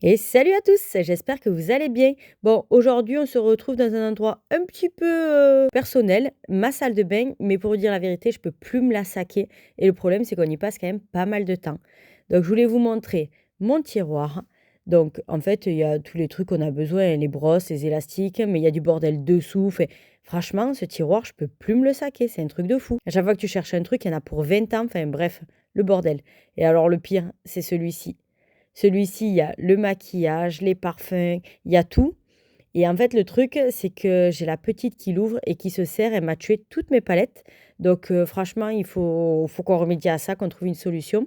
Et salut à tous, j'espère que vous allez bien. Bon, aujourd'hui, on se retrouve dans un endroit un petit peu personnel, ma salle de bain, mais pour vous dire la vérité, je peux plus me la saquer. Et le problème, c'est qu'on y passe quand même pas mal de temps. Donc, je voulais vous montrer mon tiroir. Donc, en fait, il y a tous les trucs qu'on a besoin, hein, les brosses, les élastiques, mais il y a du bordel dessous. Franchement, ce tiroir, je peux plus me le saquer, c'est un truc de fou. À chaque fois que tu cherches un truc, il y en a pour 20 ans, enfin bref, le bordel. Et alors, le pire, c'est celui-ci. Celui-ci, il y a le maquillage, les parfums, il y a tout. Et en fait, le truc, c'est que j'ai la petite qui l'ouvre et qui se sert. Elle m'a tué toutes mes palettes. Donc, franchement, il faut qu'on remédie à ça, qu'on trouve une solution.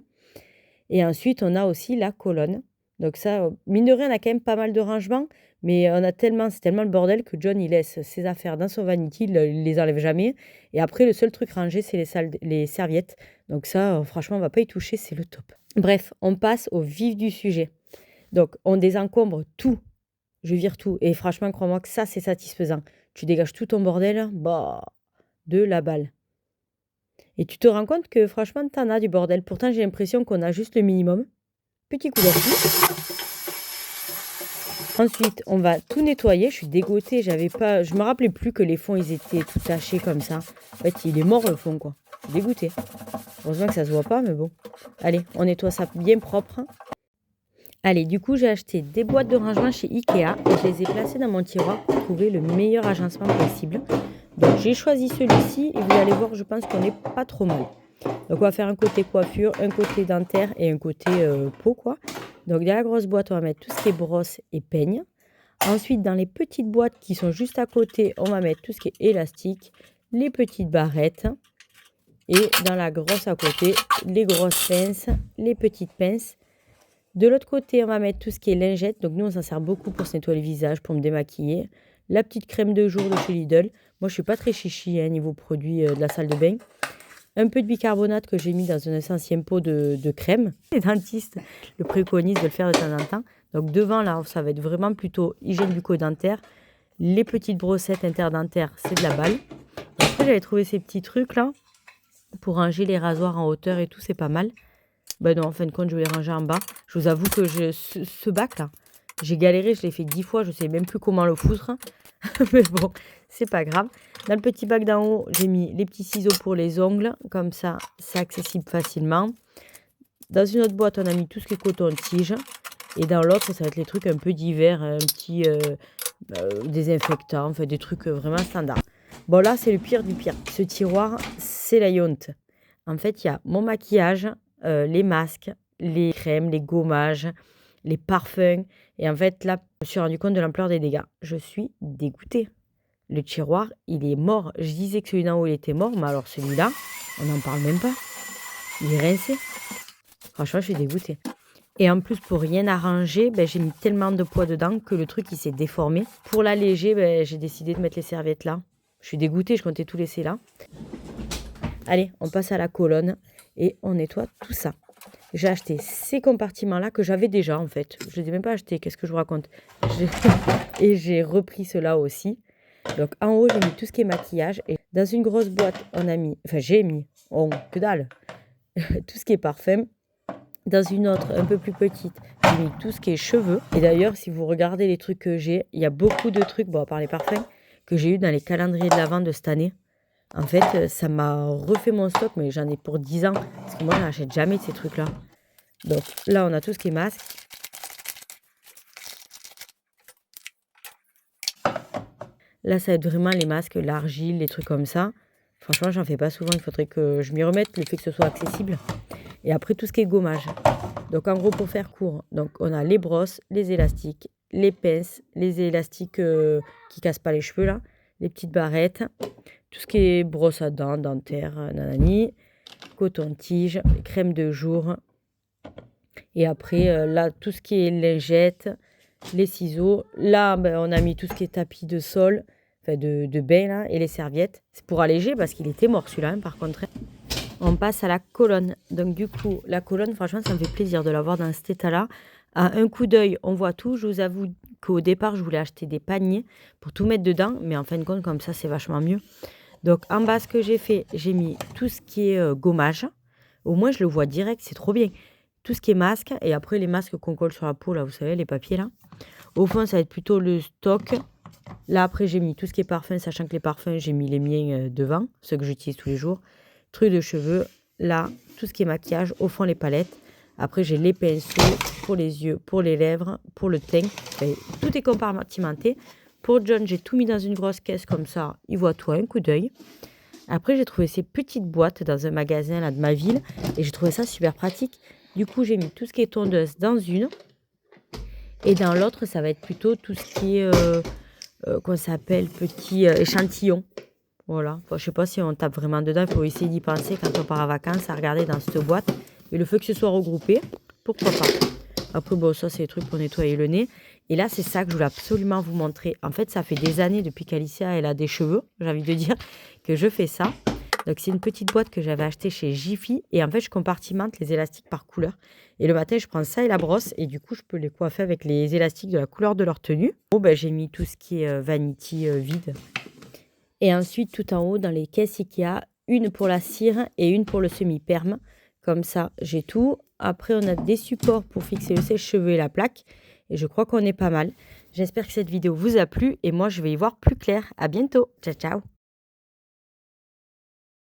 Et ensuite, on a aussi la colonne. Donc ça, mine de rien, on a quand même pas mal de rangements. Mais c'est tellement le bordel que John, il laisse ses affaires dans son vanity, il les enlève jamais. Et après, le seul truc rangé, c'est les serviettes. Donc ça, franchement, on va pas y toucher, c'est le top. Bref, on passe au vif du sujet. Donc, on désencombre tout. Je vire tout. Et franchement, crois-moi que ça, c'est satisfaisant. Tu dégages tout ton bordel, bah, de la balle. Et tu te rends compte que franchement, t'en as du bordel. Pourtant, j'ai l'impression qu'on a juste le minimum. Petit coup d'air. Ensuite, on va tout nettoyer. Je suis dégoûtée. Je me rappelais plus que les fonds, ils étaient tout tachés comme ça. En fait, il est mort le fond, quoi. Je suis dégoûtée. Heureusement que ça se voit pas, mais bon. Allez, on nettoie ça bien propre. Allez, du coup, j'ai acheté des boîtes de rangement chez Ikea et je les ai placées dans mon tiroir pour trouver le meilleur agencement possible. Donc, j'ai choisi celui-ci et vous allez voir, je pense qu'on n'est pas trop mal. Donc, on va faire un côté coiffure, un côté dentaire et un côté peau, quoi. Donc, dans la grosse boîte, on va mettre tout ce qui est brosse et peigne. Ensuite, dans les petites boîtes qui sont juste à côté, on va mettre tout ce qui est élastique, les petites barrettes. Et dans la grosse à côté, les grosses pinces, les petites pinces. De l'autre côté, on va mettre tout ce qui est lingette. Donc nous, on s'en sert beaucoup pour se nettoyer le visage, pour me démaquiller. La petite crème de jour de chez Lidl. Moi, je suis pas très chichi niveau produit de la salle de bain. Un peu de bicarbonate que j'ai mis dans un ancien pot de crème. Les dentistes le préconisent de le faire de temps en temps. Donc devant, là, ça va être vraiment plutôt hygiène bucco-dentaire. Les petites brossettes interdentaires, c'est de la balle. Et après, j'avais trouvé ces petits trucs là pour ranger les rasoirs en hauteur et tout, c'est pas mal. Ben non, en fin de compte, je vais les ranger en bas. Je vous avoue que ce bac-là, j'ai galéré, je l'ai fait 10 fois, je sais même plus comment le foutre. Mais bon, c'est pas grave. Dans le petit bac d'en haut, j'ai mis les petits ciseaux pour les ongles. Comme ça, c'est accessible facilement. Dans une autre boîte, on a mis tout ce qui est coton-tige. Et dans l'autre, ça va être les trucs un peu divers, un petit désinfectant, enfin des trucs vraiment standards. Bon, là, c'est le pire du pire. Ce tiroir, c'est la honte. En fait, il y a mon maquillage, les masques, les crèmes, les gommages, les parfums. Et en fait, là, je me suis rendu compte de l'ampleur des dégâts. Je suis dégoûtée. Le tiroir, il est mort. Je disais que celui d'en haut, il était mort, mais alors celui-là, on n'en parle même pas. Il est rincé. Franchement, je suis dégoûtée. Et en plus, pour rien arranger, j'ai mis tellement de poids dedans que le truc, il s'est déformé. Pour l'alléger, j'ai décidé de mettre les serviettes là. Je suis dégoûtée, je comptais tout laisser là. Allez, on passe à la colonne et on nettoie tout ça. J'ai acheté ces compartiments-là que j'avais déjà en fait. Je ne les ai même pas achetés, qu'est-ce que je vous raconte. Et j'ai repris ceux-là aussi. Donc en haut, j'ai mis tout ce qui est maquillage. Et dans une grosse boîte, j'ai mis, que dalle, tout ce qui est parfum. Dans une autre, un peu plus petite, j'ai mis tout ce qui est cheveux. Et d'ailleurs, si vous regardez les trucs que j'ai, il y a beaucoup de trucs, bon, à part les parfums, que j'ai eu dans les calendriers de l'Avent de cette année. En fait, ça m'a refait mon stock, mais j'en ai pour 10 ans. Parce que moi, je n'achète jamais de ces trucs-là. Donc là, on a tout ce qui est masque. Là, ça va être vraiment les masques, l'argile, les trucs comme ça. Franchement, j'en fais pas souvent. Il faudrait que je m'y remette, le fait que ce soit accessible. Et après, tout ce qui est gommage. Donc, en gros, pour faire court, donc on a les brosses, les élastiques, les pinces, les élastiques qui cassent pas les cheveux, là, les petites barrettes, tout ce qui est brosse à dents, dentaire, nanani, coton-tige, crème de jour. Et après, là, tout ce qui est lingette, les ciseaux. Là, on a mis tout ce qui est tapis de sol, enfin de bain, là, et les serviettes. C'est pour alléger parce qu'il était mort, celui-là, par contre. On passe à la colonne. Donc du coup, la colonne, franchement, ça me fait plaisir de l'avoir dans cet état-là. À un coup d'œil, on voit tout. Je vous avoue qu'au départ, je voulais acheter des paniers pour tout mettre dedans. Mais en fin de compte, comme ça, c'est vachement mieux. Donc en bas, ce que j'ai fait, j'ai mis tout ce qui est gommage. Au moins, je le vois direct, c'est trop bien. tout ce qui est masque. Et après, les masques qu'on colle sur la peau, là, vous savez, les papiers, là. Au fond, ça va être plutôt le stock. Là, après, j'ai mis tout ce qui est parfum, sachant que les parfums, j'ai mis les miens devant, ceux que j'utilise tous les jours. Trucs de cheveux. Là, tout ce qui est maquillage. Au fond, les palettes. Après, j'ai les pinceaux pour les yeux, pour les lèvres, pour le teint. Et tout est compartimenté. Pour John, j'ai tout mis dans une grosse caisse comme ça. Il voit tout à un coup d'œil. Après, j'ai trouvé ces petites boîtes dans un magasin là, de ma ville. Et j'ai trouvé ça super pratique. Du coup, j'ai mis tout ce qui est tondeuse dans une. Et dans l'autre, ça va être plutôt tout ce qui est, qu'on s'appelle, petit échantillon. Voilà. Enfin, je sais pas si on tape vraiment dedans. Il faut essayer d'y penser quand on part en vacances, à regarder dans cette boîte. Et le fait que ce soit regroupé, pourquoi pas. Après, bon, ça, c'est des trucs pour nettoyer le nez. Et là, c'est ça que je voulais absolument vous montrer. En fait, ça fait des années, depuis qu'Alicia, elle a des cheveux, j'ai envie de dire, que je fais ça. Donc, c'est une petite boîte que j'avais achetée chez Jiffy. Et en fait, je compartimente les élastiques par couleur. Et le matin, je prends ça et la brosse. Et du coup, je peux les coiffer avec les élastiques de la couleur de leur tenue. Bon, ben, j'ai mis tout ce qui est vanity vide. Et ensuite, tout en haut, dans les caisses Ikea, une pour la cire et une pour le semi-perme. Comme ça, j'ai tout. Après, on a des supports pour fixer le sèche-cheveux et la plaque. Et je crois qu'on est pas mal. J'espère que cette vidéo vous a plu. Et moi, je vais y voir plus clair. À bientôt. Ciao, ciao.